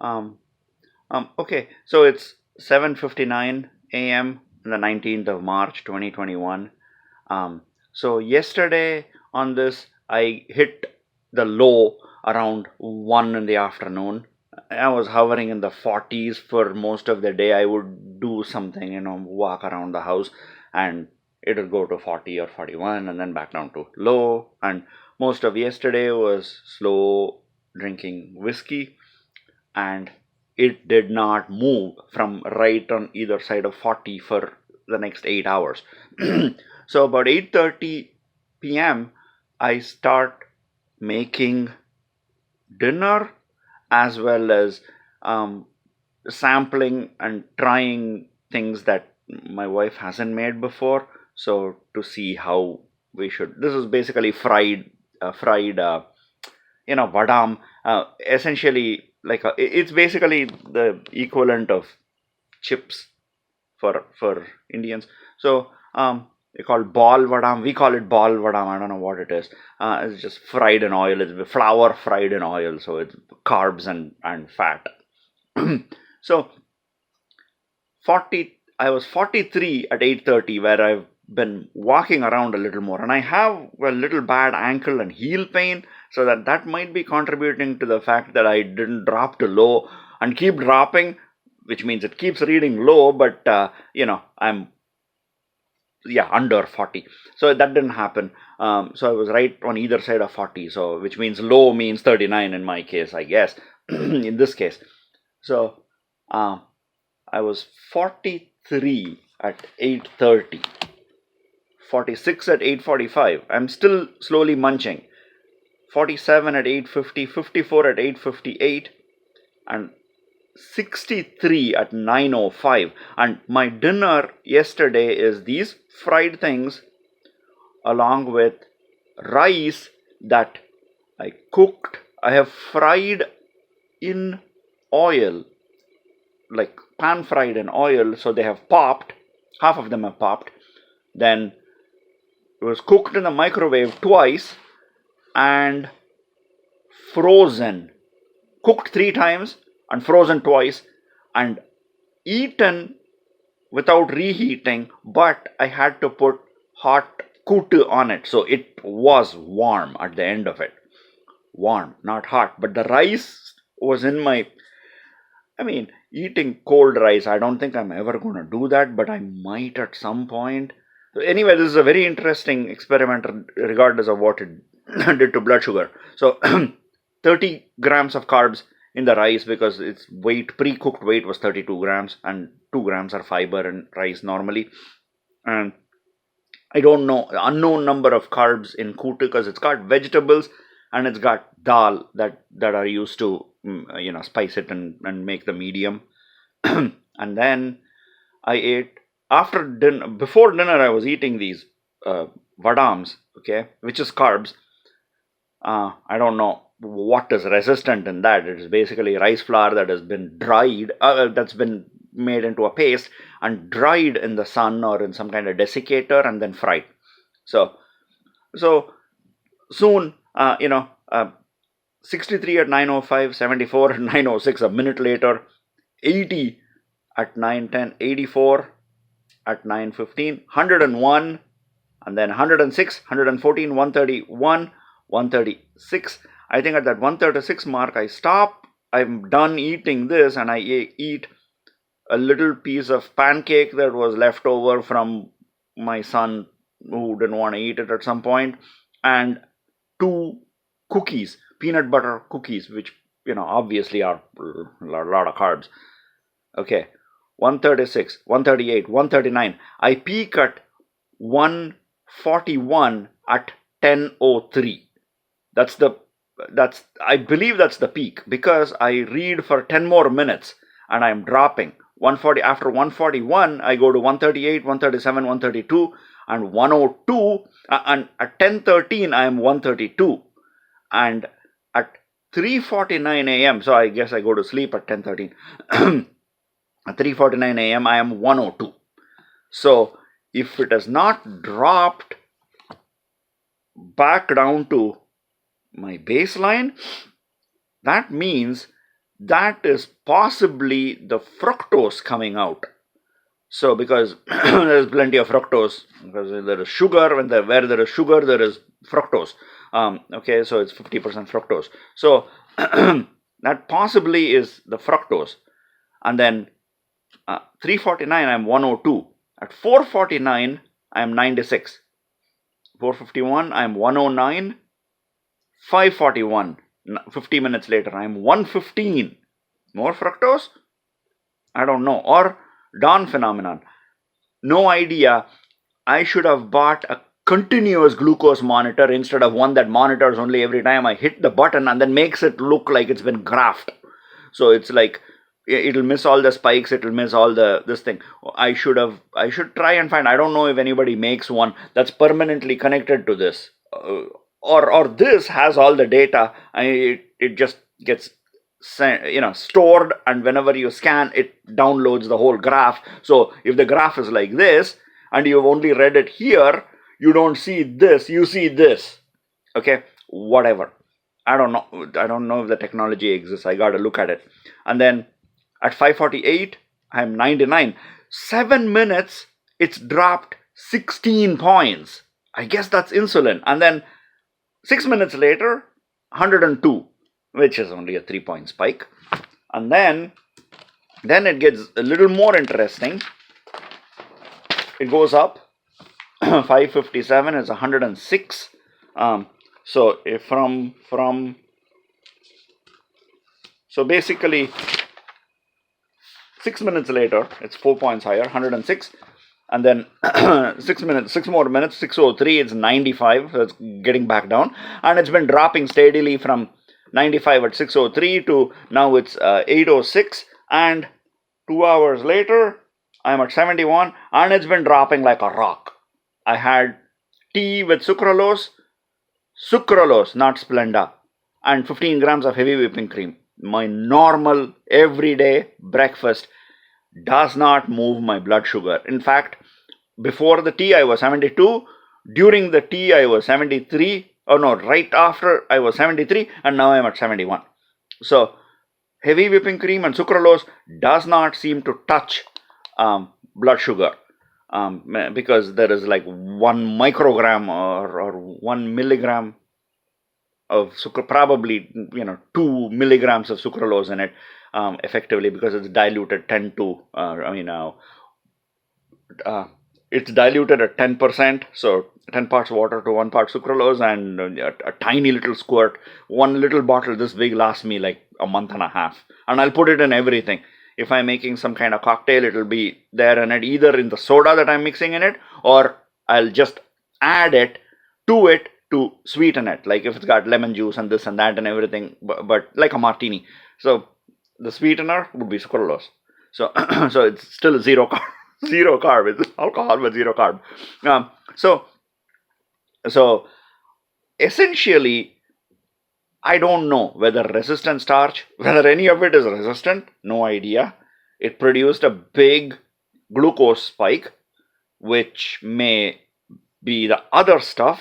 Um, okay, so it's 7:59 a.m. on the 19th of March 2021. So yesterday on this, I hit the low around 1 in the afternoon. I was hovering in the 40s for most of the day. I would do something, walk around the house, and it would go to 40 or 41 and then back down to low. And most of yesterday was slow drinking whiskey, and it did not move from right on either side of 40 for the next 8 hours. So about 8:30 p.m. I start making dinner, as well as um, sampling and trying things that my wife hasn't made before, so to see how we should. This is basically fried vadam, essentially like it's basically the equivalent of chips for Indians. So they call ball vadam. We call it ball vadam. I don't know what it is. It's just fried in oil. It's flour fried in oil, so it's carbs and fat. So 40. I was 43 at 8:30, where I've been walking around a little more, and I have a little bad ankle and heel pain, so that might be contributing to the fact that I didn't drop to low and keep dropping, which means it keeps reading low, but I'm under 40, so that didn't happen. So I was right on either side of 40, so which means low means 39 in my case, I guess. In this case, so I was 43 at 8:30, 46 at 8:45. I'm still slowly munching. 47 at 8:50, 54 at 8:58, and 63 at 9:05. And my dinner yesterday is these fried things along with rice that I cooked. I have fried in oil, like pan fried in oil, so they have popped. Half of them have popped. Then it was cooked in the microwave twice and frozen. Cooked 3 times and frozen twice, and eaten without reheating, but I had to put hot kutu on it, so it was warm at the end of it. Warm, not hot, but the rice was in my. Eating cold rice, I don't think I'm ever going to do that, but I might at some point. So anyway, this is a very interesting experiment, regardless of what it did to blood sugar. So 30 grams of carbs in the rice, because its weight, pre-cooked weight, was 32 grams, and 2 grams are fiber in rice normally. And I don't know, unknown number of carbs in kutu, because it's got vegetables and it's got dal that are used to spice it and make the medium. And then I ate after dinner. Before dinner, I was eating these vadams, okay, which is carbs. I don't know what is resistant in that. It is basically rice flour that has been dried, that's been made into a paste and dried in the sun or in some kind of desiccator and then fried. So soon, 63 at 9:05, 74 at 9:06, a minute later, 80 at 9:10, 84 at 9:15, 101, and then 106, 114, 131, 136. I think at that 136 mark, I stop. I'm done eating this, and I eat a little piece of pancake that was left over from my son, who didn't want to eat it at some point, and 2 cookies, peanut butter cookies, which obviously are a lot of carbs. Okay, 136, 138, 139. I peak at 141 at 10:03. I believe that's the peak, because I read for 10 more minutes and I'm dropping. 140, after 141, I go to 138, 137, 132, and 102, and at 10:13 I am 132, and at 3:49 a.m., so I guess I go to sleep at 10:13. At 3:49 a.m. I am 102. So if it has not dropped back down to my baseline, that means that is possibly the fructose coming out. So because there's plenty of fructose, because there is sugar, where there is sugar, there is fructose. Okay, so it's 50% fructose. So that possibly is the fructose. And then 349, I'm 102. At 449, I'm 96. 451, I'm 109. 541, 50 minutes later, I'm 115. More fructose? I don't know. Or dawn phenomenon. No idea. I should have bought a continuous glucose monitor instead of one that monitors only every time I hit the button and then makes it look like it's been graphed. So it's like it'll miss all the spikes, it'll miss all this thing. I should try and find, I don't know if anybody makes one that's permanently connected to this. Or this has all the data, and it just gets stored, and whenever you scan, it downloads the whole graph. So if the graph is like this, and you've only read it here, you don't see this, you see this. Okay, whatever. I don't know if the technology exists. I gotta look at it. And then at 5:48, I'm 99. 7 minutes, it's dropped 16 points. I guess that's insulin. And then 6 minutes later, 102, which is only a 3-point spike. And then it gets a little more interesting. It goes up. 557 is 106. So if so basically 6 minutes later, it's 4 points higher, 106. And then 6 more minutes, 603, it's 95, so it's getting back down. And it's been dropping steadily from 95 at 603 to now it's 806. And 2 hours later, I'm at 71, and it's been dropping like a rock. I had tea with sucralose, not Splenda, and 15 grams of heavy whipping cream. My normal, everyday breakfast does not move my blood sugar. In fact, before the tea I was 72, during the tea I was 73, right after I was 73, and now I'm at 71. So heavy whipping cream and sucralose does not seem to touch blood sugar, because there is like 1 microgram or 1 milligram of sucralose, probably 2 milligrams of sucralose in it, effectively, because it's diluted 10 to it's diluted at 10%, so 10 parts water to 1 part sucralose, and a tiny little squirt. 1 little bottle this big lasts me like a month and a half, and I'll put it in everything. If I'm making some kind of cocktail, it'll be there in it, either in the soda that I'm mixing in it, or I'll just add it to sweeten it, like if it's got lemon juice and this and that and everything, but like a martini. So the sweetener would be sucralose. So so it's still zero carb. Zero carb. It's alcohol with zero carb. So essentially, I don't know whether resistant starch, whether any of it is resistant, no idea. It produced a big glucose spike, which may be the other stuff,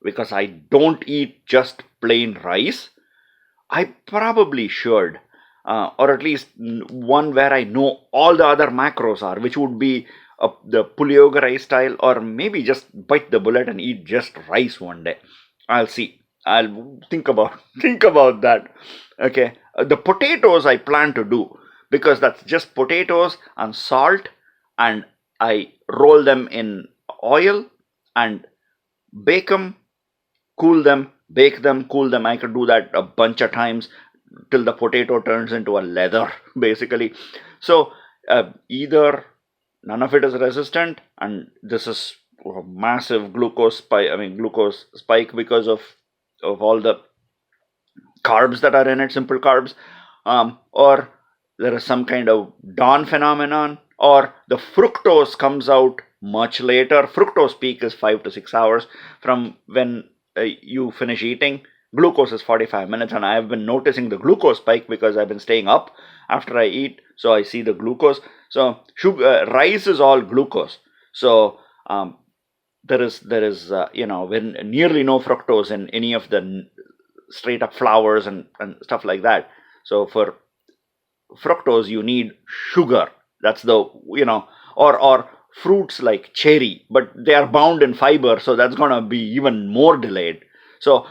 because I don't eat just plain rice. I probably should, or at least one where I know all the other macros are, which would be the Puliyoga style, or maybe just bite the bullet and eat just rice one day. I'll see. I'll think about that. Okay, the potatoes I plan to do, because that's just potatoes and salt, and I roll them in oil and bake them, cool them, bake them, cool them. I could do that a bunch of times till the potato turns into a leather, basically. So either none of it is resistant, and this is a massive glucose spike because of all the carbs that are in it, simple carbs, or there is some kind of dawn phenomenon, or the fructose comes out much later. Fructose peak is 5 to 6 hours from when you finish eating. Glucose is 45 minutes, and I have been noticing the glucose spike because I've been staying up after I eat, so I see the glucose. So rice is all glucose. So there is when nearly no fructose in any of the straight up flours and stuff like that. So for fructose, you need sugar. That's the, or fruits like cherry, but they are bound in fiber, so that's going to be even more delayed. So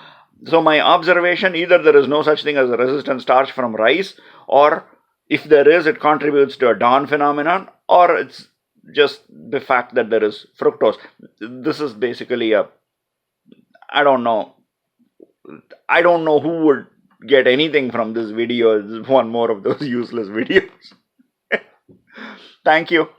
my observation, either there is no such thing as a resistant starch from rice, or if there is, it contributes to a Dawn phenomenon, or it's just the fact that there is fructose. This is basically a, I don't know. I don't know who would get anything from this video. This is one more of those useless videos. Thank you.